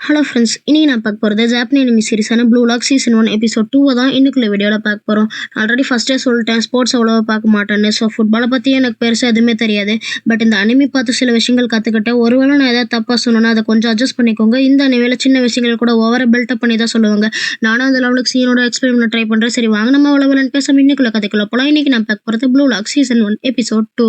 Hello friends, இன்னைக்கு நான் பார்க்க போகிறது ஜாப்பனீஸ் அனிமி சீரிஸான ப்ளூ லாக் சீசன் 1 எபிசோட் 2 தான் இன்னைக்குள்ள வீடியோவில் பார்க்க போகிறோம். ஆல்ரெடி ஃபஸ்ட்டே சொல்லிட்டேன், ஸ்போர்ட்ஸ் அவ்வளோவா பார்க்க மாட்டேன்னு. ஸோ ஃபுட்பாலை பற்றி எனக்கு பெருசாக எதுவுமே தெரியாது. பட் இந்த அனிமி பார்த்து சில விஷயங்கள் கற்றுக்கிட்டேன். ஒருவேளை நான் எதாவது தப்பாக சொன்னேன்னா அதை கொஞ்சம் அட்ஜஸ்ட் பண்ணிக்கோங்க. இந்த அனிமையில் சின்ன விஷயங்கள் கூட ஓவராக பில்டப் பண்ணி தான் சொல்லுவாங்க. நானும் அந்த லெவலுக்கு சீனோட எக்ஸ்பிளைன் பண்ண ட்ரை பண்ணுறேன். சரி வாங்க, நம்ம அவ்வளோ பேசாமல் இன்னைக்குள்ள கதைக்குள்ள போகலாம். இன்றைக்கி நான் பார்க்க போகிறது blue lock season 1 episode 2.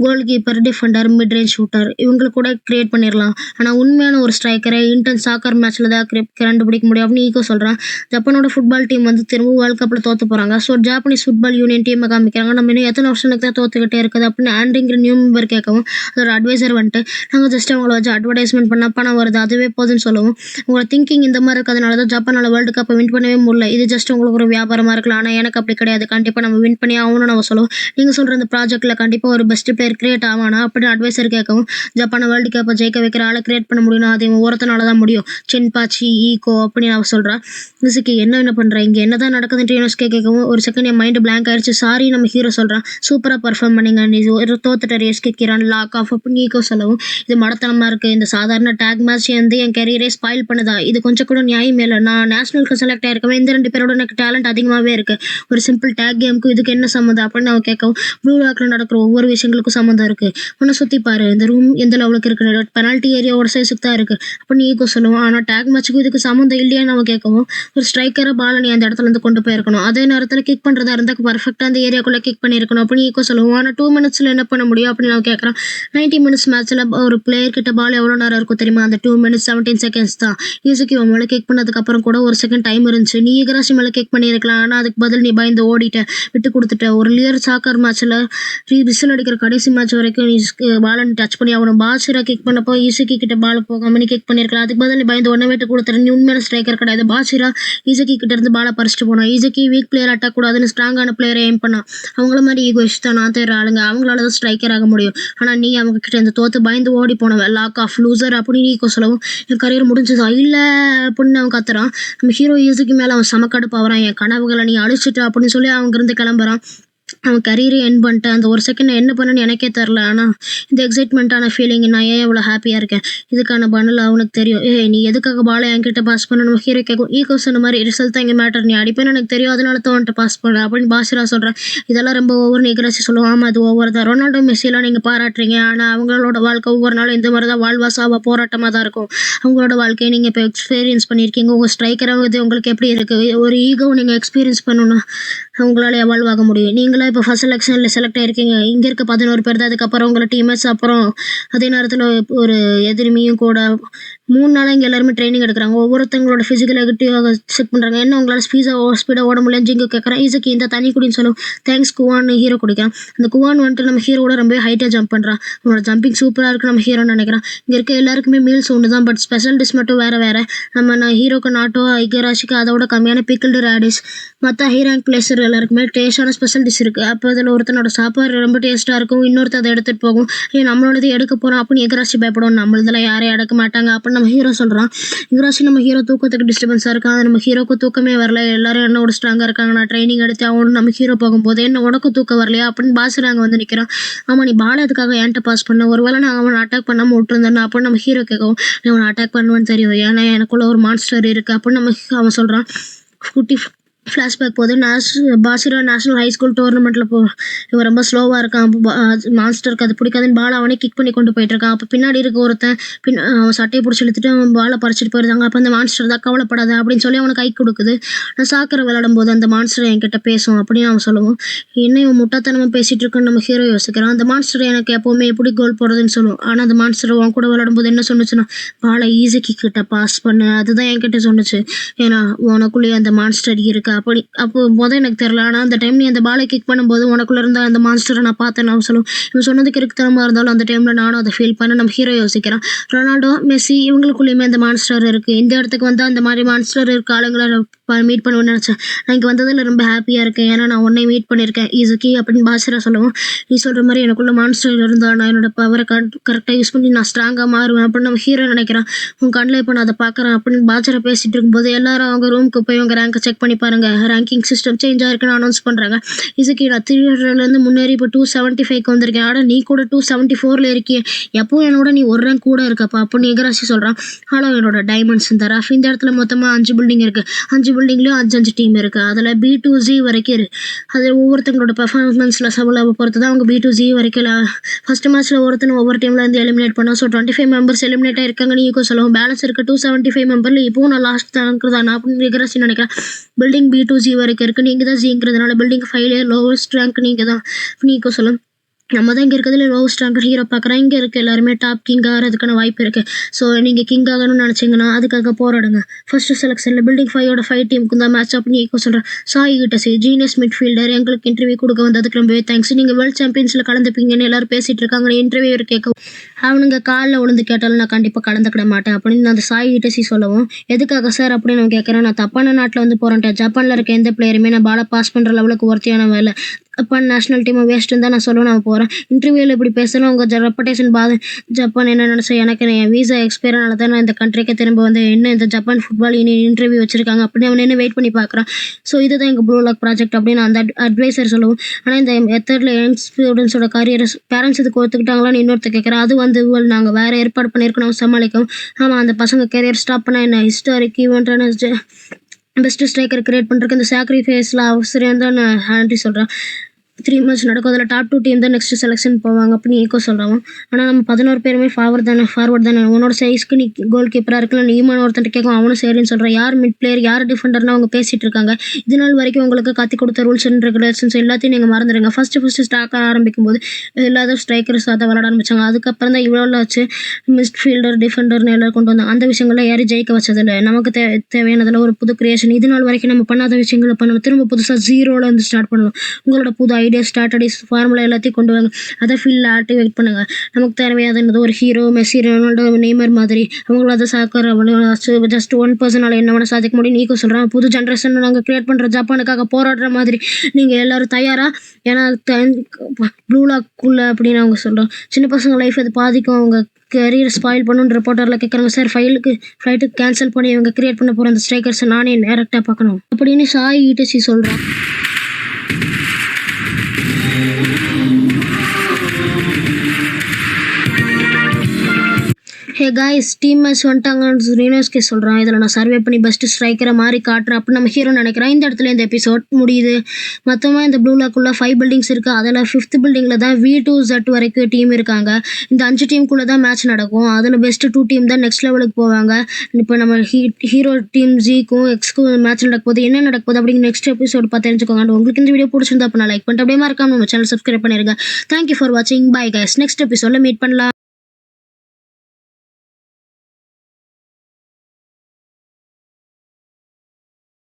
Goalkeeper, defender, mid range shooter இவங்களுக்கு கூட கிரியேட் பண்ணிடலாம். ஆனால் உண்மையான ஒரு ஸ்ட்ரைக்கரை இன்டென்ஸ் சாக்கர் மேட்ச்சில் தான் கண்டுபிடிக்க முடியும் அப்படின்னு ஈகோ சொல்கிறான். ஜப்பானோட ஃபுட்பால் டீம் வந்து திரும்ப வேர்ல்ட் கப்பில் தோற்று போகிறாங்க. ஸோ ஜாப்பனீஸ் ஃபுட்பால் யூனியன் டீமை காமிக்கிறாங்க. நம்ம இன்னும் எத்தனை வருஷத்துக்கு தான் தோற்றுக்கிட்டே இருக்குது அப்படின்னு ஆண்ட்ரிங்கிற நியூ மெம்பர் கேட்கவும் அதோட அட்வைசர் வந்துட்டு நாங்கள் ஜஸ்ட் அவங்கள வச்சு அட்வர்டைஸ்மெண்ட் பண்ணால் பணம் வருது, அதுவே போதுன்னு சொல்லுவோம். உங்களோட திங்கிங் இந்த மாதிரி இருக்கிறதுனால தான் ஜப்பானால் வேர்ல்டு கப்பை வின் பண்ணவே முடியல. இது ஜஸ்ட் உங்களுக்கு ஒரு வியாபாரமாக இருக்கலாம், ஆனால் எனக்கு அப்படி கிடையாது. கண்டிப்பாக நம்ம வின் பண்ணி ஆகணும்னு நம்ம சொல்லுவோம். நீங்கள் சொல்கிற இந்த ப்ராஜெக்ட்டில் கண்டிப்பாக ஒரு பெஸ்ட் பிளேயர் கிரியேட் ஆவானா அப்படின்னு அட்வைசர் கேட்கவும் ஜப்பானை வேர்ல்டு கப்பை ஜெயிக்க வைக்கிற ஆளை கிரியேட் பண்ண முடியும்னா அது ஒருத்தனால தான் முடியும், சென்பாச்சி ஈகோ அப்படின்னு அவ சொல்கிறா. மிசுக்கு என்ன பண்ணுற, இங்கே என்ன தான் நடக்குதுன்ட்டு யூனிவர்ஸ்கே கேட்கவும் ஒரு செகண்ட் என் மைண்டு பிளாங்க் ஆயிடுச்சு. சாரி நம்ம ஹீரோ சொல்கிறான். சூப்பராக பர்ஃபார்ம் பண்ணிங்க, நீ ஒரு தோத்துட்ட ரேஸ் கேட்கிறான் லாக் ஆஃப் அப்படின்னு ஈகோ சொல்லவும் இது மடத்தனமாக இருக்குது. இந்த சாதாரண டேக் மேட்ச் வந்து என் கெரியரே ஸ்பாயில் பண்ணுதா, இது கொஞ்சம் கூட நியாயம் இல்லை. நான் நேஷனலுக்கு செலக்ட் ஆயிருக்கேன், இந்த ரெண்டு பேரோட எனக்கு டேலண்ட் அதிகமாகவே இருக்குது. ஒரு சிம்பிள் டேக் கேமுக்கு இதுக்கு என்ன சம்மந்தம் அப்படின்னு அவன் கேட்கவும் ப்ளூ லாக்கில் நடக்கிற ஒவ்வொரு விஷயங்களுக்கும் சம்மந்தம் இருக்குது. உன்னை சுற்றி பாரு, இந்த ரூம் எந்த லெவலுக்கு இருக்குது, பெனால்ட்டி ஏரியாவோட சைஸுக்கு தான் இருக்குது அப்படின்னு ஈகோ சொல்லுவோம். ஆனால் டேக் மேட்ச்சுக்கு இதுக்கு சம்மந்தம் இல்லையான்னு அவன் கேட்கவும் ஒரு ஸ்ட்ரைக்கரை பாலை நீ அந்த இடத்துல இருந்து கொண்டு போயிருக்கணும், அதே நேரத்தில் கிக் பண்ணுறதா இருந்தால் பர்ஃபெக்டாக அந்த ஏரியாக்குள்ளே கிக் பண்ணியிருக்கணும் அப்படின்னு ஈகோ சொல்லுவோம். ஆனால் 2 மினிட்ஸில் என்ன பண்ண முடியும் அப்படின்னு அவன் கேட்குறான். 90 மினிட்ஸ் மேட்ச்சில் ஒரு பிளேயர் கிட்ட பால் எவ்வளோ நேரம் இருக்கும் தெரியுமா, அந்த 2 மினிட்ஸ் 17 செகண்ட்ஸ் தான். ஈஸுக்கு இவன் மேலே கிக் பண்ணதுக்கப்புறம் கூட ஒரு செகண்ட் டைம் இருந்துச்சு. நீ இகராசி மேலே கிக் பண்ணியிருக்கலாம், ஆனால் அதுக்கு பதில் நீ பயந்து ஓடிட்ட, விட்டு கொடுத்துட்ட. ஒரு லியர் சாக்கர் மேட்ச்சில் விசில் அடிக்கிற கடைசி மேட்ச் வரைக்கும் நீ பாலை நீ டச் பண்ணி ஆகணும். பாசிரா கிக் பண்ணப்போ ஈசுக்கி கிட்ட பால் போகாம நீ கிக் பண்ணியிருக்கலாம், அதுக்கு பதில் நீ பயந்து ஒன்றை விட்டு கொடுத்துற. நீ உண்மையான ஸ்ட்ரைக்கர் கிடையாது. பாசிரா ஈசக்கி கிட்ட இருந்து பாலை பறிச்சுட்டு போனோம். ஈசக்கி வீக் பிளேயர் அட்டாக் கூடாதுன்னு ஸ்ட்ராங்கான பிளேயரை எய்ம் பண்ணா. அவங்கள மாதிரி ஈகோயிஸ்ட் தான் நான் தேர்ற ஆளுங்க, அவங்களால தான் ஸ்ட்ரைக்கர் ஆக முடியும். ஆனால் நீ அவங்க கிட்ட இருந்து தோத்து பயந்து ஓடி போனவன், லாக் ஆஃப் லூசர் அப்படின்னு ஈகோ சொல்லவும் என் கரியர் முடிஞ்சதா இல்லை அப்படின்னு அவன் கத்துறான். நம்ம ஹீரோ ஈஸுக்கு மேலே அவன் சமக்கடுப்பு ஆகிறான். என் கனவுகளை நீ அழிச்சிட்டு அப்படின்னு சொல்லி அவங்க இருந்து கிளம்புறான். அவன் கரியரை என் பண்ணிட்டேன். அந்த ஒரு செகண்ட் நான் என்ன பண்ணேன்னு எனக்கே தெரில. ஆனால் இந்த எக்ஸைட்மெண்ட்டான ஃபீலிங் நான் ஏன் இவ்வளோ ஹாப்பியாக இருக்கேன், இதுக்கான பதில் அவனுக்கு தெரியும். நீ எதுக்காக பாலை என்கிட்ட பாஸ் பண்ண நம்ம ஹீரோ கேட்கும். ஈகோ சொன்ன மாதிரி ரிசல்ட் தான் இங்கே மேட்டர், நீ அடிப்பேன்னு எனக்கு தெரியும், அதனால தான் வந்துட்டு பாஸ் பண்ண அப்படின்னு பாசிரா சொல்கிறேன். இதெல்லாம் ரொம்ப ஓவர் நிகராசி சொல்லுவோம். ஆமாம் அது ஓவர் தான். ரொனால்டோ மெஸ்ஸியெல்லாம் நீங்கள் பாராட்டுறீங்க, ஆனால் அவங்களோட வாழ்க்கை ஒவ்வொரு நாளும் இந்த மாதிரி தான் வாழ்வா சாவா போராட்டமாக தான் இருக்கும். அவங்களோட வாழ்க்கையை நீங்கள் இப்போ எக்ஸ்பீரியன்ஸ் பண்ணியிருக்கீங்க. உங்கள் ஸ்ட்ரைக்கராக இது உங்களுக்கு எப்படி இருக்குது, ஒரு ஈகோ நீங்கள் எக்ஸ்பீரியன்ஸ் பண்ணணும்னா அவங்களால எவால்வ் ஆக முடியும். நீங்களாம் இப்போ ஃபர்ஸ்ட் செலெக்ஷனில் செலக்ட் ஆகிருக்கீங்க, இங்கே இருக்க 11 பேர் தான். அதுக்கப்புறம் உங்களை டீம்மேட்ஸ், அப்புறம் அதே நேரத்தில் ஒரு எதிர்மையும் கூட 3 நாளாக இங்கே எல்லாருமே ட்ரைனிங் எடுக்கிறாங்க. ஒவ்வொருத்தவங்களோட ஃபிசிக்கல் ஆக்டிவாக செக் பண்ணுறாங்க. என்ன உங்களால் ஸ்பீடாக ஓட முடியல ஜிங்கு கேட்குறேன். ஈஸுக்கு இந்த தண்ணி குடின்னு சொல்லும். தேங்க்ஸ் குவான்னு ஹீரோ குடிக்கிறான். அந்த குவான் வந்துட்டு நம்ம ஹீரோட ரொம்ப ஹைட்டாக ஜம்ப் பண்ணுறான். அவனோட ஜம்பிங் சூப்பராக இருக்குது நம்ம ஹீரோன்னு நினைக்கிறான். இங்கே இருக்க எல்லாருக்குமே மீல்ஸ் ஒன்று தான், பட் ஸ்பெஷல் டிஷ் மட்டும் வேறு. நான் ஹீரோக்கு நாட்டோ ஐகராசிக்கு அதோட கம்மியான பிக்கிள்டு ரேடிஸ். மற்ற ஹை ரேங்க் பிளேஸர் எல்லாருக்குமே டேஸ்டான ஸ்பெஷல் டிஷ் இருக்குது. அப்போ அதில் ஒருத்தனோட சாப்பாடு ரொம்ப டேஸ்ட்டாக இருக்கும், இன்னொருத்த அதை எடுத்துகிட்டு போகும். நம்மளோடது எடுக்க போகிறோம் அப்படின்னு எகராசி பயப்படுவோம். நம்மளதெல்லாம் யாரையும் எடுக்க மாட்டாங்க அப்படின்னு நம்ம ஹீரோ சொல்கிறான். எகராசி நம்ம ஹீரோ தூக்கத்துக்கு டிஸ்டர்பன்ஸாக இருக்கான். அது நம்ம ஹீரோக்கு தூக்கமே வரல. எல்லாரும் என்னோட ஸ்ட்ராங்காக இருக்காங்க, நான் ட்ரைனிங் எடுத்து ஆகணும். நம்ம ஹீரோ போகும்போது என்ன உனக்கு தூக்கம் வரலையா அப்படின்னு பாசுறாங்க வந்து நிற்கிறான். ஆமாம் நீ பால் அதுக்காக என்கிட்ட பாஸ் பண்ண, ஒருவேளை நான் அவனை அட்டாக் பண்ணாமல் விட்டுருந்தேன் அப்படின்னு நம்ம ஹீரோ கேட்கவும் நீ அவனை அட்டாக் பண்ணுவேன்னு தெரியும், ஏன்னா எனக்குள்ள ஒரு மான்ஸ்டர் இருக்குது அப்படின்னு நம்ம அவன் சொல்கிறான். குட்டி ஃப்ளாஷ்பேக் போது பாசிரா நேஷனல் ஹை ஸ்கூல் டோர்னமெண்ட்டில் இவன் ரொம்ப ஸ்லோவாக இருக்கான். மான்ஸ்டருக்கு அது பிடிக்காதுன்னு பாலை அவனே கிக் பண்ணி கொண்டு போயிட்டுருக்கான். அப்போ பின்னாடி இருக்க ஒருத்தன் அவன் சட்டையை பிடிச்சி இழுத்துட்டு அவன் பாலை பறிச்சிட்டு போயிருந்தாங்க. அப்போ அந்த மான்ஸ்டர் தான் கவலைப்படாத அப்படின்னு சொல்லி அவனை கை கொடுக்குது. நான் சாக்கரை விளையாடும் போது அந்த மான்ஸ்டர் என்கிட்ட பேசும் அப்படின்னு அவன் சொல்லுவோம். என்ன இவன் முட்டாத்தனமாக பேசிகிட்டு இருக்குன்னு நம்ம ஹீரோ யோசிக்கிறான். அந்த மான்ஸ்டர் எனக்கு எப்போவுமே எப்படி கோல் போடுறதுன்னு சொல்லுவோம். ஆனால் அந்த மான்ஸ்டர் அவன் கூட விளையாடும் போது என்ன சொன்னுச்சுன்னா பாலை ஈஸிக்கு கிட்ட பாஸ் பண்ணு, அதுதான் என்கிட்ட சொன்னுச்சு, ஏன்னா உனக்குள்ளேயே அந்த மான்ஸ்டர் இருக்கு அப்போ முதல் எனக்கு தெரியல. ஆனால் அந்த டைம் நீ அந்த பாலை கிக் பண்ணும்போது உனக்குள்ள இருந்த அந்த மான்ஸ்டரை நான் பார்த்தேன் நான் சொல்லுவோம். இவன் சொன்னதுக்கு இருக்குத்தனமாக இருந்தாலும் அந்த டைமில் நானும் அதை ஃபீல் பண்ண நம்ம ஹீரோ யோசிக்கிறான். ரொனால்டோ மெஸ்ஸி இவங்களுக்குள்ளேயுமே அந்த மான்ஸ்டர் இருக்குது. இந்த இடத்துக்கு வந்து அந்த மாதிரி மான்ஸ்டர் இருக்க ஆளுங்களை மீட் பண்ணுவேன்னு நினச்சேன். நான் இங்கே வந்ததில் ரொம்ப ஹாப்பியாக இருக்கேன், ஏன்னா நான் உன்னை மீட் பண்ணியிருக்கேன் ஈஸுக்கி அப்படின்னு பாசிரா சொல்லுவோம். நீ சொல்கிற மாதிரி எனக்குள்ள மான்ஸ்டர் இருந்தால் நான் என்னோட பவரை கரெக்டாக யூஸ் பண்ணி நான் ஸ்ட்ராங்காக மாறுவேன் அப்படின்னு நம்ம ஹீரோ நினைக்கிறான். உன் கண்ணில் இப்போ நான் அதை பார்க்குறேன் அப்படின்னு பாசிரா பேசிகிட்டு இருக்கும்போது எல்லாரும் அவங்க ரூமுக்கு போய் அவங்க ரேங்கை செக் பண்ணி பாருங்க பண்ணுறாங்க, ரேங்கிங் சிஸ்டம் சேஞ்ச் ஆயிருக்குன்னு அனௌன்ஸ் பண்ணுறாங்க. இசுக்கி நான் 300லேருந்து முன்னேறி இப்போ 275க்கு வந்திருக்கேன். ஆனால் நீ கூட 274ல இருக்கியே, எப்பவும் என்னோட நீ ஒரு ரேங்க் கூட இருக்கப்பா அப்படின்னு இகராசி சொல்கிறான். ஆனால் என்னோட டைமண்ட்ஸ் இந்த ரஃப் இந்த இடத்துல மொத்தமாக 5 பில்டிங் இருக்குது. 5 பில்டிங்லேயும் 5 டீம் இருக்குது. அதில் B2Z வரைக்கும் இருக்குது. அது ஒவ்வொருத்தங்களோட பெர்ஃபார்மன்ஸில் சபலாவை பொறுத்து தான் அவங்க B2Z வரைக்கும் ஃபஸ்ட் மேட்ச்சில் ஒவ்வொரு டீமில் இருந்து எலிமினேட் பண்ணோம். ஸோ 25 மெம்பர்ஸ் எலிமினேட் ஆயிருக்காங்கன்னு ஈகோ சொல்லுவோம். பேலன்ஸ் இருக்க 275 மெம்பரில் இப்போவும் நான் லாஸ்ட் தாங்கிறதா நான் அப்படின்னு இகராசி நினைக்கிறேன். பில்டிங் B2Z வரைக்கும் இருக்குது. நீங்கள் தான் ஜிங்கிறதுனால பில்டிங் 5லே லோவஸ்ட் ரேங்க் நீங்கள் தான் ஈகோ சொல்லும். நம்ம தான் இங்கே இருக்கிறதுல லோவஸ்ட் ரேங்க் ஹீரோ பார்க்குறேன். இங்கே இருக்க எல்லாருமே டாப் கிங் ஆகிறதுக்கான வாய்ப்பு இருக்குது. ஸோ நீங்கள் கிங் ஆகணும்னு நினச்சிங்கன்னா அதுக்காக போராடுங்க. ஃபர்ஸ்ட் செலெக்ஷனில் பில்டிங் 5ஓட 5 டீமுக்கு தான் மேட்ச் அப்படின்னு ஈகோ சொல்கிறேன். சாய் கிட்ட ஜீனியஸ் மிட்ஃபீல்டர் எங்களுக்கு இன்டர்வியூ கொடுக்க வந்ததுக்கு ரொம்பவே தேங்க்ஸ். நீங்கள் வேர்ல்டு சாம்பியன்ஸில் கலந்துப்பீங்கன்னு எல்லாரும் பேசிகிட்டு இருக்காங்க. இன்டர்வியூ கேட்க அவனுங்க காலில் விழுந்து கேட்டாலும் நான் கண்டிப்பாக கலந்துக்கிட மாட்டேன் அப்படின்னு அந்த சாய் கிட்ட சொல்லவும், எதுக்காக சார் அப்படின்னு நான் கேட்குறேன். நான் தப்பான நாட்டில் வந்து போகிறேன்ட்டேன். ஜப்பானில் இருக்க எந்த பிளேயருமே நான் பாலை பாஸ் பண்ணுற லெவலுக்கு ஒருத்தியான வேலை ஜப்பான் நேஷனல் டீமை வேஸ்ட்டுன்னு தான் நான் சொல்லுவேன். நான் போகிறேன் இன்டர்வியூவில் இப்படி பேசணும். உங்கள் ரெப்புடேஷன் ஜப்பான் என்ன நினச்சா எனக்கு என் வீசா எக்ஸ்பயர் ஆனால தான் நான் இந்த கண்ட்ரிக்கே திரும்ப வந்து என்ன இந்த ஜப்பான் ஃபுட்பால் இன்டர்வியூ வச்சுருக்காங்க அப்படின்னு அவன் என்ன வெயிட் பண்ணி பார்க்குறான். ஸோ இதுதான் எங்கள் ப்ளூ லாக் ப்ராஜெக்ட் அப்படின்னு அந்த அட்வைசர் சொல்லுவோம். ஆனால் இந்த மெத்தடில் யங் ஸ்டூடெண்ட்ஸோட கரியர் பேரண்ட்ஸ் இதுக்கு ஒத்துக்கிட்டாங்களான்னு இன்னொருத்தர் கேட்குறேன். அது வந்து நாங்கள் வேறு ஏற்பாடு பண்ணியிருக்கணும் சமாளிக்கவும். ஆமாம், அந்த பசங்க கரியர் ஸ்டாப் பண்ணால் என்ன ஹிஸ்டாரிக் ஈவெண்ட்டான பெஸ்ட் ஸ்ட்ரைக்கர் கிரியேட் பண்ணுறதுக்கு இந்த சாக்ரிஃபைஸில் அவசரம் தான் நான் ஹேண்டி சொல்கிறேன். 3 மேட்ச் நடக்கும். அதில் டாப் 2 டீம் தான் நெக்ஸ்ட் செலெக்ஷன் போவாங்க அப்படின்னு ஈகோ சொல்கிறான். ஆனால் நம்ம 11 பேருமே ஃபார்வர்ட் தானே. உன்னோட சைஸ்க்கு நீ கோல் கீப்பராக இருக்கலாம். நீமான ஒருத்தன்ட்டு கேட்கும், அவனும் சரின்னு சொல்கிறான். யார் மிட் பிளேயர் யார் டிஃபெண்டர்னு அவங்க பேசிகிட்டு இருக்காங்க. இது நாள் வரைக்கும் உங்களுக்கு கத்தி கொடுத்த ரூல்ஸ் அண்ட் ரெகுலேஷன்ஸ் எல்லாத்தையும் நீங்கள் மறந்துடுங்க. ஃபஸ்ட்டு ஸ்டாக் ஆரம்பிக்கும் போது எல்லாரும் ஸ்ட்ரைக்கர்ஸ் அதை விளாட ஆரம்பித்தாங்க. அதுக்கப்புறம் தான் இவ்வளோ ஆச்சு மிட் ஃபீல்டர் டிஃபெண்டர்னு எல்லோரும் கொண்டு வந்தாங்க. அந்த விஷயங்கள்லாம் யாரும் ஜெயிக்க வச்சதில்லை. நமக்கு தேவையானதில் ஒரு புது கிரியேஷன். இது நாள் வரைக்கும் நம்ம பண்ணாத விஷயங்களை பண்ணணும். திரும்ப புதுசாக 0ல இருந்து ஸ்டார்ட் பண்ணணும். உங்களோட புது ஐடியா ஸ்ட்ராட்டஜிஸ் ஃபார்முலா எல்லாத்தையும் கொண்டு வாங்க. அதை ஃபீல்டில் ஆக்டிவேட் பண்ணுங்கள். நமக்கு தேவையானது ஒரு ஹீரோ மெஸ்ஸி ரொனால்டோ நெய்மர் மாதிரி அவங்களும் அதை சாக்கிற ஜஸ்ட் 1% என்ன வேணால் சாதிக்க முடியும். நீக்கோ சொல்கிறேன். புது ஜென்ரேஷன் நாங்கள் க்ரியேட் பண்ணுற ஜப்பானுக்காக போராடுற மாதிரி நீங்கள் எல்லோரும் தயாரா? ஏன்னா ப்ளூ லாக்குள்ளே அப்படின்னு அவங்க சொல்கிறோம். சின்ன பசங்க லைஃப் அது பாதிக்கும். அவங்க கரியர் ஸ்பாயில் பண்ணுன்ற ரிப்போர்ட்டரில் கேட்குறாங்க. சார் ஃப்ளைட்டுக்கு கேன்சல் பண்ணி இவங்க கிரியேட் பண்ண போகிற அந்த ஸ்ட்ரைக்கர்ஸை நானே டேரெக்டாக பார்க்கணும் அப்படின்னு சாய் ஈட்டசி சொல்கிறான். ஹே காய்ஸ், டீம் மேட்ச் வந்துட்டாங்கன்னு ரீனோஸ்கே சொல்கிறான். இதில் நான் சர்வே பண்ணி பெஸ்ட் ஸ்ட்ரைக்கரை மாதிரி காட்டுறேன் அப்படின்னு நம்ம ஹீரோ நினைக்கிறேன். இந்த இடத்துல இந்த எபிசோட் முடியுது. மொத்தமாக இந்த ப்ளூ லாக்குள்ளே 5 பில்டிங்ஸ் இருக்குது. அதில் 5th பில்டிங்கில் தான் V2Z வரைக்கும் டீம் இருக்காங்க. இந்த 5 டீமுக்குள்ளே தான் மேட்ச் நடக்கும். அதில் பெஸ்ட் 2 டீம் தான் நெக்ஸ்ட் லெவலுக்கு போவாங்க. இப்போ நம்ம ஹீரோ டீம் ஜிக்கும் எக்ஸ்க்கும் மேட்ச் நடக்கும்போது என்ன நடக்குது அப்படிங்கிற நெக்ஸ்ட் எபிசோட் பார்த்து தெரிஞ்சுக்கோங்க. உங்களுக்கு இந்த வீடியோ பிடிச்சிருந்தா அப்போ நான் லைக் பண்ணிட்டு அப்படியே மறக்காம நம்ம சேனல் சப்ஸ்கிரைப் பண்ணிடுங்க. தேங்க்யூ ஃபார் வாட்சிங். Bye guys. நெக்ஸ்ட் எபிசோடில் மீட் பண்ணலாம்.